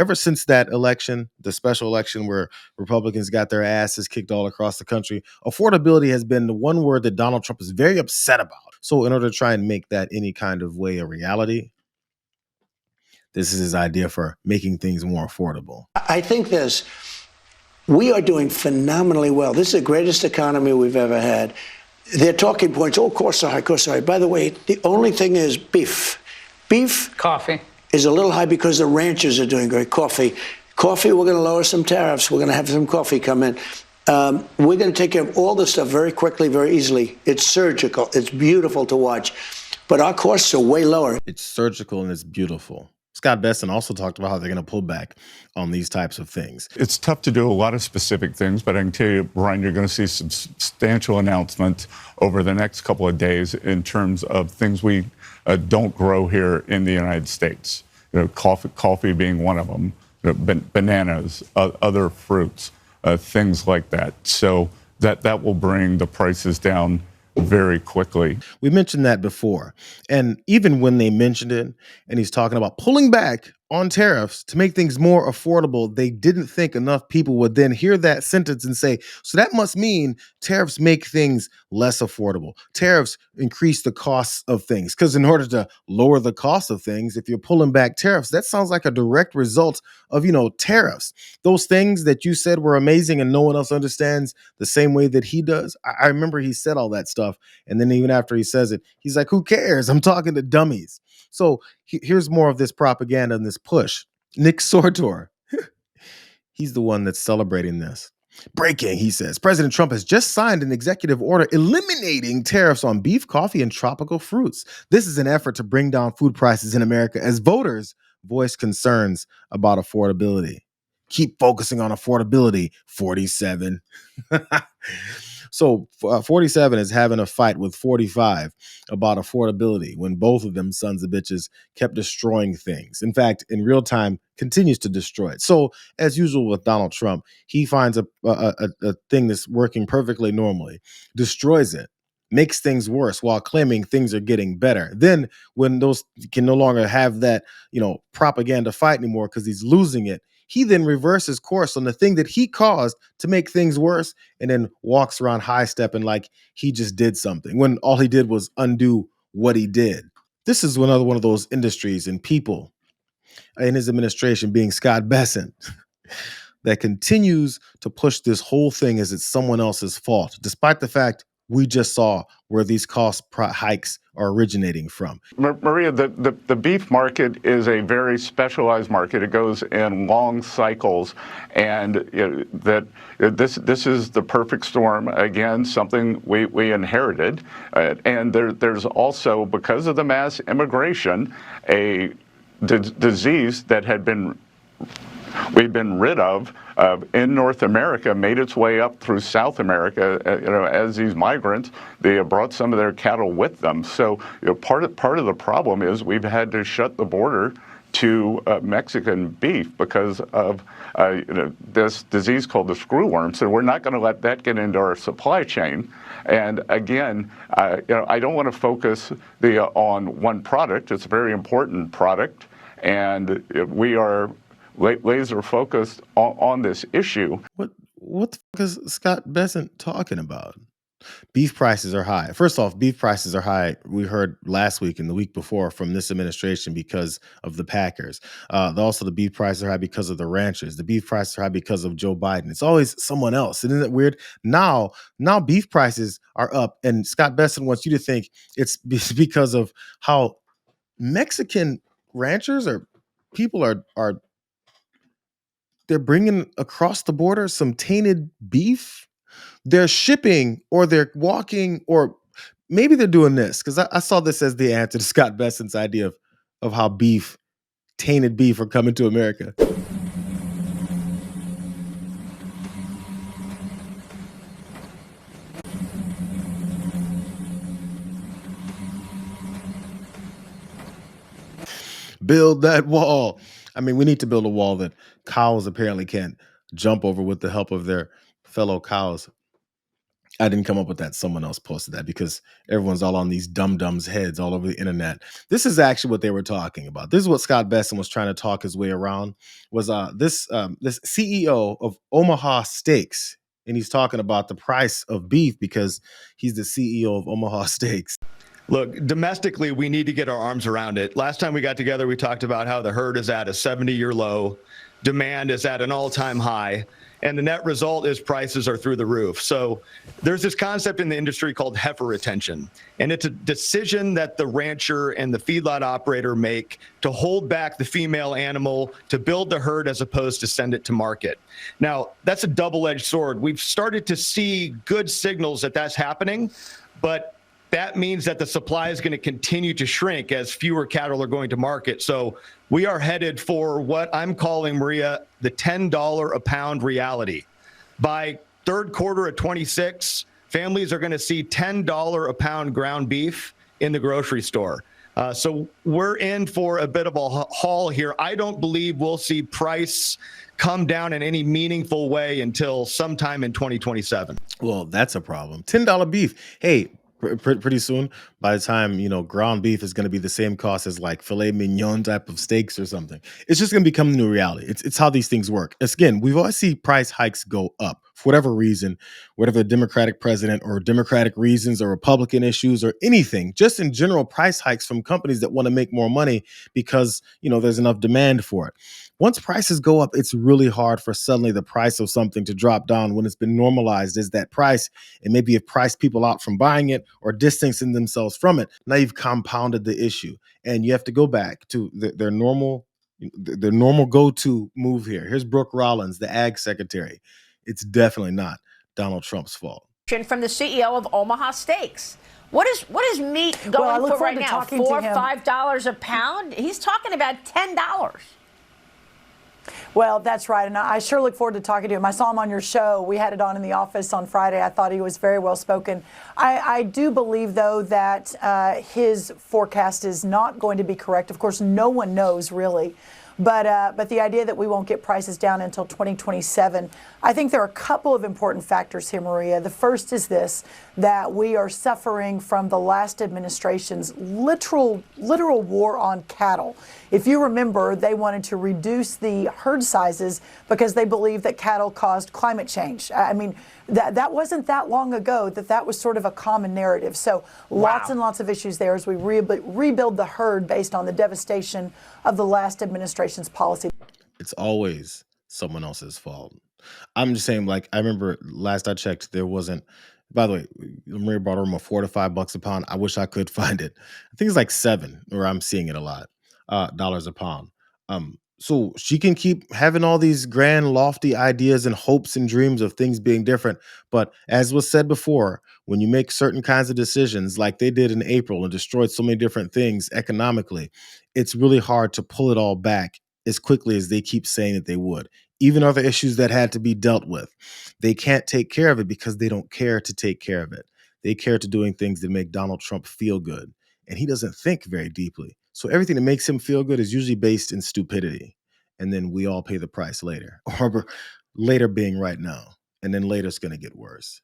ever since that election, the special election where Republicans got their asses kicked all across the country, affordability has been the one word that Donald Trump is very upset about. So, in order to try and make that any kind of way a reality, this is his idea for making things more affordable. I think we are doing phenomenally well. This is the greatest economy we've ever had. Their talking points, oh, costs are high, costs are high. By the way, the only thing is beef. Beef. Coffee. Is a little high because the ranchers are doing great. Coffee, we're going to lower some tariffs. We're going to have some coffee come in. We're going to take care of all this stuff very quickly, very easily. It's surgical. It's beautiful to watch. But our costs are way lower. It's surgical and it's beautiful. Scott Besson also talked about how they're going to pull back on these types of things. It's tough to do a lot of specific things, but I can tell you, Brian, you're going to see some substantial announcements over the next couple of days in terms of things we don't grow here in the United States. Coffee being one of them, bananas, other fruits, things like that. So that will bring the prices down very quickly. We mentioned that before. And even when they mentioned it, and he's talking about pulling back on tariffs to make things more affordable, they didn't think enough people would then hear that sentence and say, so that must mean tariffs make things less affordable. Tariffs increase the costs of things. Because in order to lower the cost of things, if you're pulling back tariffs, that sounds like a direct result of, tariffs. Those things that you said were amazing and no one else understands the same way that he does. I remember he said all that stuff. And then even after he says it, he's like, who cares? I'm talking to dummies. So here's more of this propaganda and this push. Nick Sortor, he's the one that's celebrating this. Breaking, he says, President Trump has just signed an executive order eliminating tariffs on beef, coffee, and tropical fruits. This is an effort to bring down food prices in America as voters voice concerns about affordability. Keep focusing on affordability, 47. So 47 is having a fight with 45 about affordability when both of them sons of bitches kept destroying things. In fact, in real time, continues to destroy it. So as usual with Donald Trump, he finds a thing that's working perfectly normally, destroys it, makes things worse while claiming things are getting better. Then when those can no longer have that, propaganda fight anymore because he's losing it, he then reverses course on the thing that he caused to make things worse and then walks around high stepping like he just did something when all he did was undo what he did. This is another one of those industries and people in his administration, being Scott Besson, that continues to push this whole thing as it's someone else's fault, despite the fact we just saw where these cost hikes are originating from. Maria, the beef market is a very specialized market. It goes in long cycles, and this is the perfect storm. Again, something we inherited, and there's also, because of the mass immigration, a disease that we've been rid of in North America, made its way up through South America. As these migrants, they brought some of their cattle with them. So part of the problem is we've had to shut the border to Mexican beef because of this disease called the screwworm. So we're not going to let that get into our supply chain. And again, I don't want to focus on one product. It's a very important product, and we are laser focused on this issue. What the fuck is Scott Besson talking about? Beef prices are high. First off, beef prices are high. We heard last week and the week before from this administration because of the Packers. Also, the beef prices are high because of the ranchers. The beef prices are high because of Joe Biden. It's always someone else. Isn't it weird? Now beef prices are up, and Scott Besson wants you to think it's because of how Mexican ranchers or people are they're bringing across the border some tainted beef. They're shipping, or they're walking, or maybe they're doing this, because I saw this as the answer to Scott Besson's idea of how tainted beef are coming to America. Build that wall. I mean, we need to build a wall that cows apparently can't jump over with the help of their fellow cows. I didn't come up with that. Someone else posted that because everyone's all on these dum-dums heads all over the internet. This is actually what they were talking about. This is what Scott Besson was trying to talk his way around, was this CEO of Omaha Steaks, and he's talking about the price of beef because he's the CEO of Omaha Steaks. Look, domestically, we need to get our arms around it. Last time we got together, we talked about how the herd is at a 70-year low, demand is at an all-time high, and the net result is prices are through the roof. So there's this concept in the industry called heifer retention, and it's a decision that the rancher and the feedlot operator make to hold back the female animal to build the herd as opposed to send it to market. Now, that's a double-edged sword. We've started to see good signals that that's happening, but that means that the supply is going to continue to shrink as fewer cattle are going to market. So we are headed for what I'm calling, Maria, the $10 a pound reality. By third quarter of 26, families are going to see $10 a pound ground beef in the grocery store. So we're in for a bit of a haul here. I don't believe we'll see price come down in any meaningful way until sometime in 2027. Well, that's a problem. $10 beef. Hey, pretty soon, by the time, ground beef is going to be the same cost as like filet mignon type of steaks or something. It's just going to become the new reality. It's how these things work. Again, we've always seen price hikes go up for whatever reason, whatever the Democratic president or Democratic reasons or Republican issues or anything, just in general, price hikes from companies that want to make more money because, there's enough demand for it. Once prices go up, it's really hard for suddenly the price of something to drop down when it's been normalized as that price. And maybe you've priced people out from buying it or distancing themselves from it. Now you've compounded the issue, and you have to go back to their normal go-to move here. Here's Brooke Rollins, the ag secretary. It's definitely not Donald Trump's fault. From the CEO of Omaha Steaks. What is meat going for right now? $4, $5 a pound? He's talking about $10. Well, that's right. And I sure look forward to talking to him. I saw him on your show. We had it on in the office on Friday. I thought he was very well spoken. I do believe, though, that his forecast is not going to be correct. Of course, no one knows really. But the idea that we won't get prices down until 2027, I think there are a couple of important factors here, Maria. The first is this, that we are suffering from the last administration's literal war on cattle. If you remember, they wanted to reduce the herd sizes because they believed that cattle caused climate change. I mean, that wasn't that long ago that was sort of a common narrative. So lots and lots of issues there as we rebuild the herd based on the devastation of the last administration's policy. It's always someone else's fault. I'm just saying, I remember last I checked, there wasn't, by the way, Maria brought home $4 to $5 a pound. I wish I could find it. I think it's like $7, or I'm seeing it a lot, dollars a pound. So she can keep having all these grand, lofty ideas and hopes and dreams of things being different. But as was said before, when you make certain kinds of decisions like they did in April and destroyed so many different things economically, it's really hard to pull it all back as quickly as they keep saying that they would. Even other issues that had to be dealt with, they can't take care of it because they don't care to take care of it. They care to doing things that make Donald Trump feel good. And he doesn't think very deeply. So everything that makes him feel good is usually based in stupidity. And then we all pay the price later, or later being right now. And then later's going to get worse.